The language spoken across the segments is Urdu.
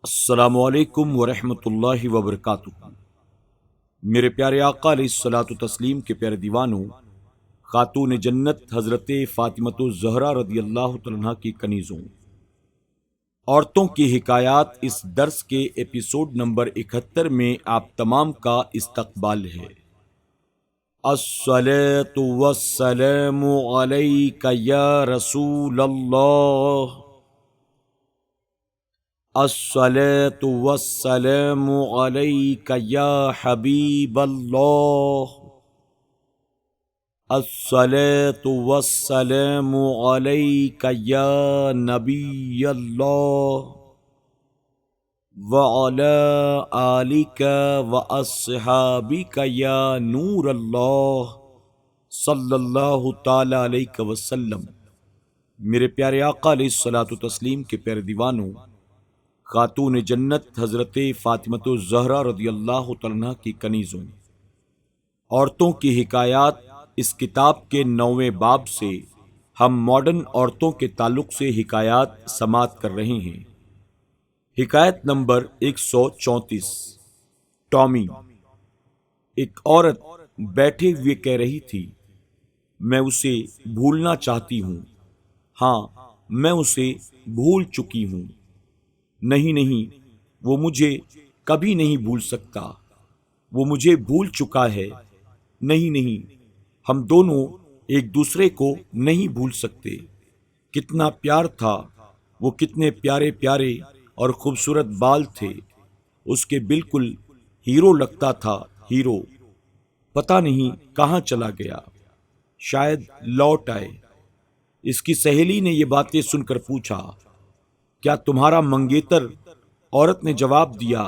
السلام علیکم ورحمۃ اللہ وبرکاتہ۔ میرے پیارے آقا علیہ الصلاۃ والتسلیم کے پیارے دیوانوں، خاتون جنت حضرت فاطمۃ الزہرا رضی اللہ تعالیٰ عنہا کی کنیزوں، عورتوں کی حکایات اس درس کے ایپیسوڈ نمبر 71 میں آپ تمام کا استقبال ہے۔ الصلاۃ والسلام علیک یا رسول اللہ، الصلاۃ والسلام علیک یا حبیب اللہ، الصلاۃ والسلام علیک یا نبی اللہ، وعلی آلک واصحابک یا نور اللہ، صلی اللہ تعالی علیہ وسلم۔ میرے پیارے آقا علیہ الصلاۃ والتسلیم کے پیارے دیوانوں، خاتون جنت حضرت فاطمۃ الزہرا رضی اللہ تعالیٰ عنہا کی کنیزوں، عورتوں کی حکایات اس کتاب کے 9ویں باب سے ہم ماڈرن عورتوں کے تعلق سے حکایات سماعت کر رہے ہیں۔ حکایت نمبر 134۔ ٹامی۔ ایک عورت بیٹھے ہوئے کہہ رہی تھی، میں اسے بھولنا چاہتی ہوں، ہاں میں اسے بھول چکی ہوں، نہیں وہ مجھے کبھی نہیں بھول سکتا، وہ مجھے بھول چکا ہے، نہیں ہم دونوں ایک دوسرے کو نہیں بھول سکتے۔ کتنا پیار تھا، وہ کتنے پیارے پیارے اور خوبصورت بال تھے، اس کے بالکل ہیرو لگتا تھا، ہیرو۔ پتہ نہیں کہاں چلا گیا، شاید لوٹ آئے۔ اس کی سہیلی نے یہ باتیں سن کر پوچھا، کیا تمہارا منگیتر؟ عورت نے جواب دیا،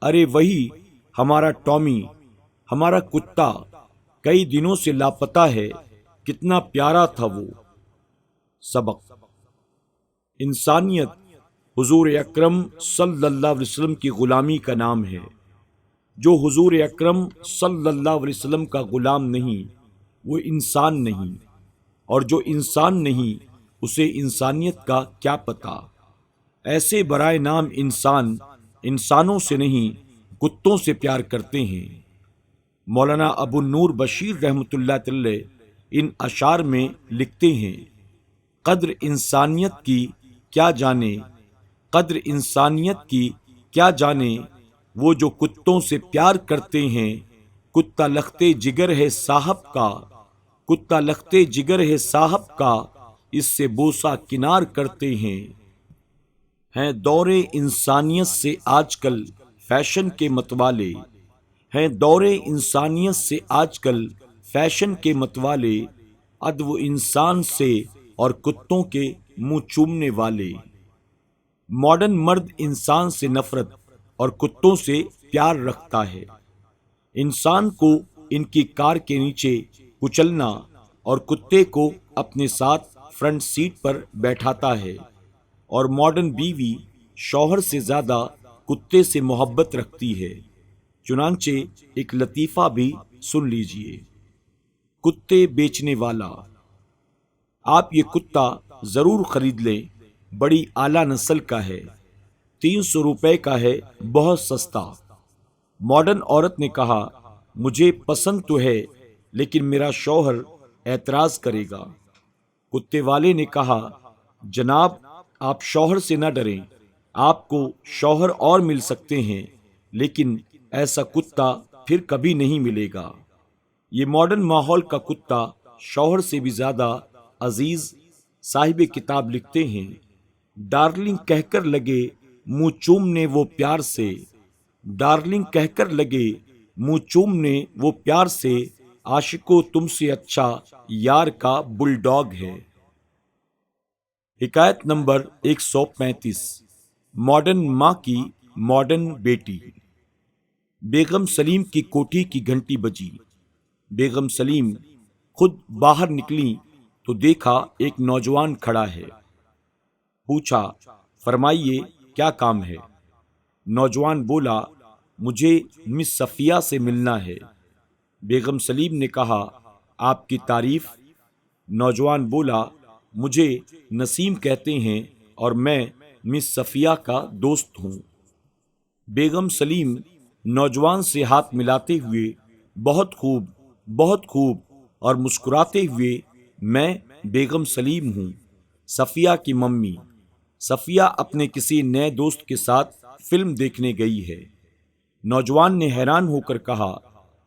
ارے وہی ہمارا ٹامی، ہمارا کتا، کئی دنوں سے لاپتہ ہے، کتنا پیارا تھا وہ۔ سبق: انسانیت حضور اکرم صلی اللہ علیہ وسلم کی غلامی کا نام ہے۔ جو حضور اکرم صلی اللہ علیہ وسلم کا غلام نہیں، وہ انسان نہیں، اور جو انسان نہیں، اسے انسانیت کا کیا پتہ۔ ایسے برائے نام انسان انسانوں سے نہیں، کتوں سے پیار کرتے ہیں۔ مولانا ابو النور بشیر رحمۃ اللہ تعالی ان اشعار میں لکھتے ہیں، قدر انسانیت کی کیا جانے، قدر انسانیت کی کیا جانے، وہ جو کتوں سے پیار کرتے ہیں۔ کتا لختے جگر ہے صاحب کا، کتا لختے جگر ہے صاحب کا، اس سے بوسہ کنار کرتے ہیں۔ دور انسانیت سے آج کل فیشن کے متوالے، ہیں دور انسانیت سے آج کل فیشن کے متوالے، ادب انسان سے اور کتوں کے منہ چومنے والے۔ ماڈرن مرد انسان سے نفرت اور کتوں سے پیار رکھتا ہے۔ انسان کو ان کی کار کے نیچے کچلنا اور کتے کو اپنے ساتھ فرنٹ سیٹ پر بیٹھاتا ہے، اور ماڈرن بیوی شوہر سے زیادہ کتے سے محبت رکھتی ہے۔ چنانچہ ایک لطیفہ بھی سن لیجئے۔ کتے بیچنے والا، آپ یہ کتا ضرور خرید لیں، بڑی اعلیٰ نسل کا ہے، 300 روپے کا ہے، بہت سستا۔ ماڈرن عورت نے کہا، مجھے پسند تو ہے لیکن میرا شوہر اعتراض کرے گا۔ کتے والے نے کہا، جناب آپ شوہر سے نہ ڈریں، آپ کو شوہر اور مل سکتے ہیں، لیکن ایسا کتا پھر کبھی نہیں ملے گا۔ یہ ماڈرن ماحول کا کتا شوہر سے بھی زیادہ عزیز۔ صاحب کتاب لکھتے ہیں، ڈارلنگ کہہ کر لگے منہ چومنے وہ پیار سے، ڈارلنگ کہہ کر لگے منہ چومنے وہ پیار سے، عاشقو تم سے اچھا یار کا بل ڈاگ ہے۔ حکایت نمبر 135۔ ماڈرن ماں کی ماڈرن بیٹی۔ بیگم سلیم کی کوٹھی کی گھنٹی بجی۔ بیگم سلیم خود باہر نکلی تو دیکھا ایک نوجوان کھڑا ہے۔ پوچھا، فرمائیے کیا کام ہے؟ نوجوان بولا، مجھے مس صفیہ سے ملنا ہے۔ بیگم سلیم نے کہا، آپ کی تعریف؟ نوجوان بولا، مجھے نسیم کہتے ہیں اور میں مس صفیہ کا دوست ہوں۔ بیگم سلیم نوجوان سے ہاتھ ملاتے ہوئے بہت خوب اور مسکراتے ہوئے میں بیگم سلیم ہوں، صفیہ کی ممی۔ صفیہ اپنے کسی نئے دوست کے ساتھ فلم دیکھنے گئی ہے۔ نوجوان نے حیران ہو کر کہا،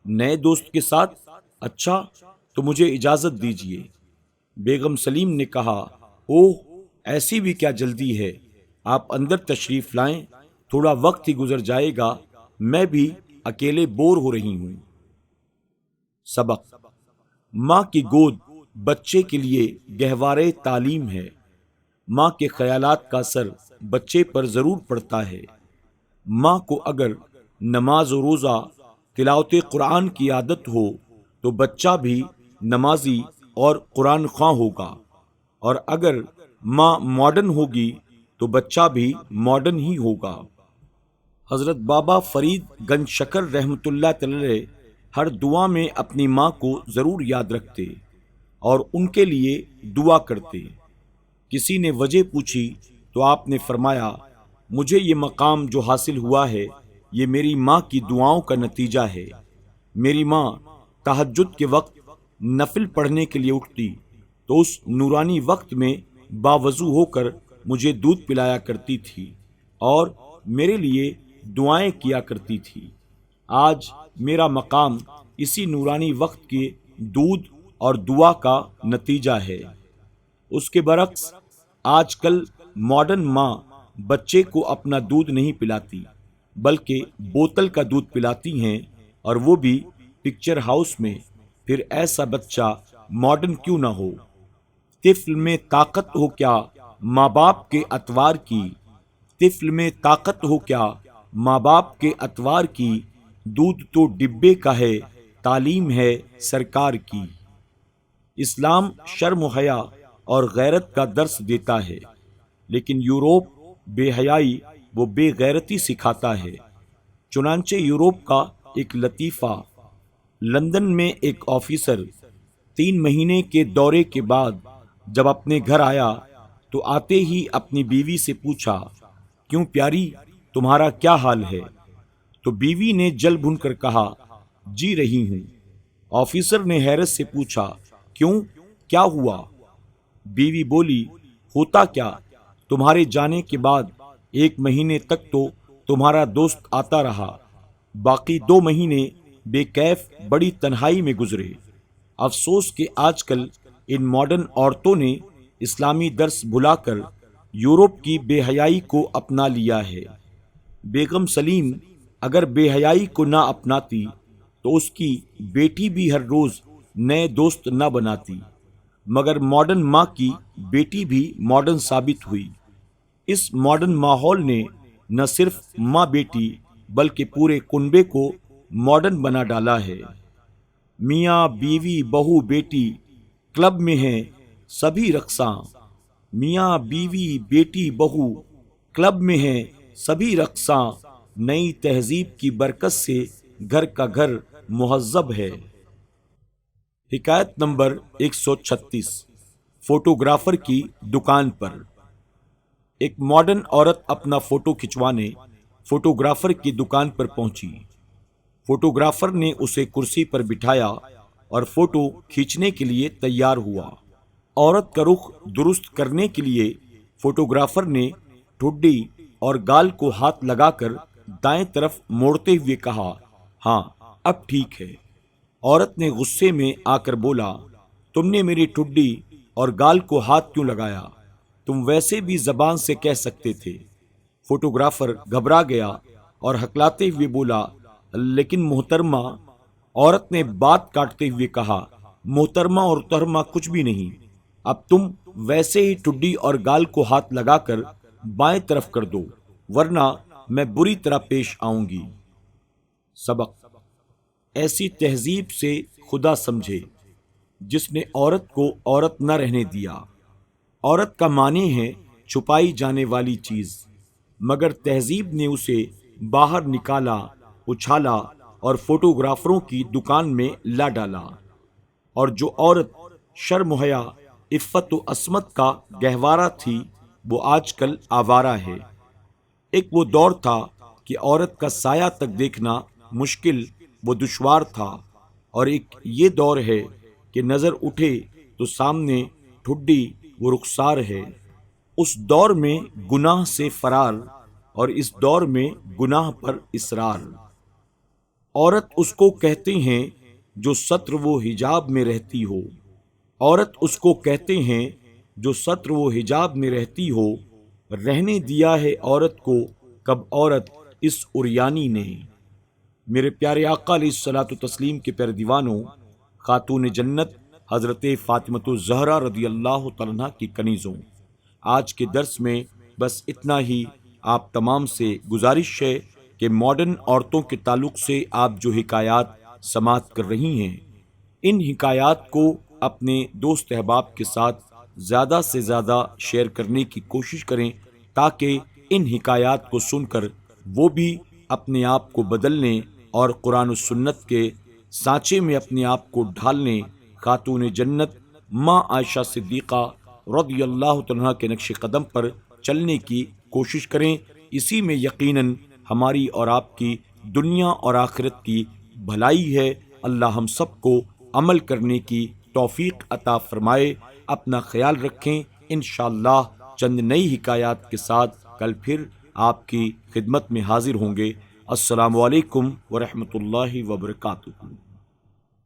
نئے دوست کے ساتھ؟ اچھا تو مجھے اجازت دیجیے۔ بیگم سلیم نے کہا، اوہ ایسی بھی کیا جلدی ہے، آپ اندر تشریف لائیں، تھوڑا وقت ہی گزر جائے گا، میں بھی اکیلے بور ہو رہی ہوں۔ سبق: ماں کی گود بچے کے لیے گہوارے تعلیم ہے۔ ماں کے خیالات کا اثر بچے پر ضرور پڑتا ہے۔ ماں کو اگر نماز و روزہ، تلاوت قرآن کی عادت ہو تو بچہ بھی نمازی اور قرآن خواں ہوگا، اور اگر ماں ماڈرن ہوگی تو بچہ بھی ماڈرن ہی ہوگا۔ حضرت بابا فرید گنج شکر رحمۃ اللہ تعالی ہر دعا میں اپنی ماں کو ضرور یاد رکھتے اور ان کے لیے دعا کرتے۔ کسی نے وجہ پوچھی تو آپ نے فرمایا، مجھے یہ مقام جو حاصل ہوا ہے یہ میری ماں کی دعاؤں کا نتیجہ ہے۔ میری ماں تہجد کے وقت نفل پڑھنے کے لیے اٹھتی تو اس نورانی وقت میں باوضو ہو کر مجھے دودھ پلایا کرتی تھی اور میرے لیے دعائیں کیا کرتی تھی۔ آج میرا مقام اسی نورانی وقت کے دودھ اور دعا کا نتیجہ ہے۔ اس کے برعکس آج کل ماڈرن ماں بچے کو اپنا دودھ نہیں پلاتی بلکہ بوتل کا دودھ پلاتی ہیں، اور وہ بھی پکچر ہاؤس میں۔ پھر ایسا بچہ ماڈرن کیوں نہ ہو؟ طفل میں طاقت ہو کیا ماں باپ کے اطوار کی، طفل میں طاقت ہو کیا ماں باپ کے اطوار کی، دودھ تو ڈبے کا ہے، تعلیم ہے سرکار کی۔ اسلام شرم و حیا اور غیرت کا درس دیتا ہے، لیکن یوروپ بے حیائی و بے غیرتی سکھاتا ہے۔ چنانچہ یوروپ کا ایک لطیفہ، لندن میں ایک آفیسر 3 مہینے کے دورے کے بعد جب اپنے گھر آیا تو آتے ہی اپنی بیوی سے پوچھا، کیوں پیاری، تمہارا کیا حال ہے؟ تو بیوی نے جل بھن کر کہا، جی رہی ہوں۔ آفیسر نے حیرت سے پوچھا، کیوں، کیا ہوا؟ بیوی بولی، ہوتا کیا، تمہارے جانے کے بعد 1 مہینے تک تو تمہارا دوست آتا رہا، باقی 2 مہینے بے کیف بڑی تنہائی میں گزرے۔ افسوس کہ آج کل ان ماڈرن عورتوں نے اسلامی درس بھلا کر یورپ کی بے حیائی کو اپنا لیا ہے۔ بیگم سلیم اگر بے حیائی کو نہ اپناتی تو اس کی بیٹی بھی ہر روز نئے دوست نہ بناتی، مگر ماڈرن ماں کی بیٹی بھی ماڈرن ثابت ہوئی۔ اس ماڈرن ماحول نے نہ صرف ماں بیٹی بلکہ پورے کنبے کو ماڈرن بنا ڈالا ہے۔ میاں بیوی بہو بیٹی کلب میں ہیں سبھی رقصاں، میاں بیوی بیٹی بہو کلب میں ہیں سبھی رقصاں، نئی تہذیب کی برکت سے گھر کا گھر مہذب ہے۔ حکایت نمبر 136، فوٹوگرافر کی دکان پر۔ ایک ماڈرن عورت اپنا فوٹو کھنچوانے فوٹوگرافر کی دکان پر پہنچی۔ فوٹوگرافر نے اسے کرسی پر بٹھایا اور فوٹو کھینچنے کے لیے تیار ہوا۔ عورت کا رخ درست کرنے کے لیے فوٹوگرافر نے ٹھڈی اور گال کو ہاتھ لگا کر دائیں طرف موڑتے ہوئے کہا، ہاں اب ٹھیک ہے۔ عورت نے غصے میں آ کر بولا، تم نے میری ٹھڈی اور گال کو ہاتھ کیوں لگایا؟ تم ویسے بھی زبان سے کہہ سکتے تھے۔ فوٹوگرافر گھبرا گیا اور ہکلاتے ہوئے بولا، لیکن محترمہ۔ عورت نے بات کاٹتے ہوئے کہا، محترمہ اور تحرمہ کچھ بھی نہیں، اب تم ویسے ہی ٹھڈی اور گال کو ہاتھ لگا کر بائیں طرف کر دو، ورنہ میں بری طرح پیش آؤں گی۔ سبق: ایسی تہذیب سے خدا سمجھے جس نے عورت کو عورت نہ رہنے دیا۔ عورت کا معنی ہے چھپائی جانے والی چیز، مگر تہذیب نے اسے باہر نکالا، اچھالا اور فوٹوگرافروں کی دکان میں لا ڈالا۔ اور جو عورت شرم و حیا، عفت و عصمت کا گہوارہ تھی وہ آج کل آوارہ ہے۔ ایک وہ دور تھا کہ عورت کا سایہ تک دیکھنا مشکل و دشوار تھا، اور ایک یہ دور ہے کہ نظر اٹھے تو سامنے ٹھڈی و رخسار ہے۔ اس دور میں گناہ سے فرار، اور اس دور میں گناہ پر اصرار۔ عورت اس کو کہتے ہیں جو ستر و حجاب میں رہتی ہو، عورت اس کو کہتے ہیں جو ستر و حجاب میں رہتی ہو۔ رہنے دیا ہے عورت کو کب عورت اس عریانی نے۔ میرے پیارے آقا علیہ الصلوۃ والتسلیم کے پیارے دیوانوں، خاتون جنت حضرت فاطمۃ الزہرا رضی اللہ تعالیٰ عنہا کی کنیزوں، آج کے درس میں بس اتنا ہی۔ آپ تمام سے گزارش ہے کہ ماڈرن عورتوں کے تعلق سے آپ جو حکایات سماعت کر رہی ہیں، ان حکایات کو اپنے دوست احباب کے ساتھ زیادہ سے زیادہ شیئر کرنے کی کوشش کریں، تاکہ ان حکایات کو سن کر وہ بھی اپنے آپ کو بدلنے اور قرآن و سنت کے سانچے میں اپنے آپ کو ڈھالنے، خاتون جنت ماں عائشہ صدیقہ رضی اللہ عنہا کے نقش قدم پر چلنے کی کوشش کریں۔ اسی میں یقیناً ہماری اور آپ کی دنیا اور آخرت کی بھلائی ہے۔ اللہ ہم سب کو عمل کرنے کی توفیق عطا فرمائے۔ اپنا خیال رکھیں۔ انشاءاللہ چند نئی حکایات کے ساتھ کل پھر آپ کی خدمت میں حاضر ہوں گے۔ السلام علیکم ورحمۃ اللہ وبرکاتہ۔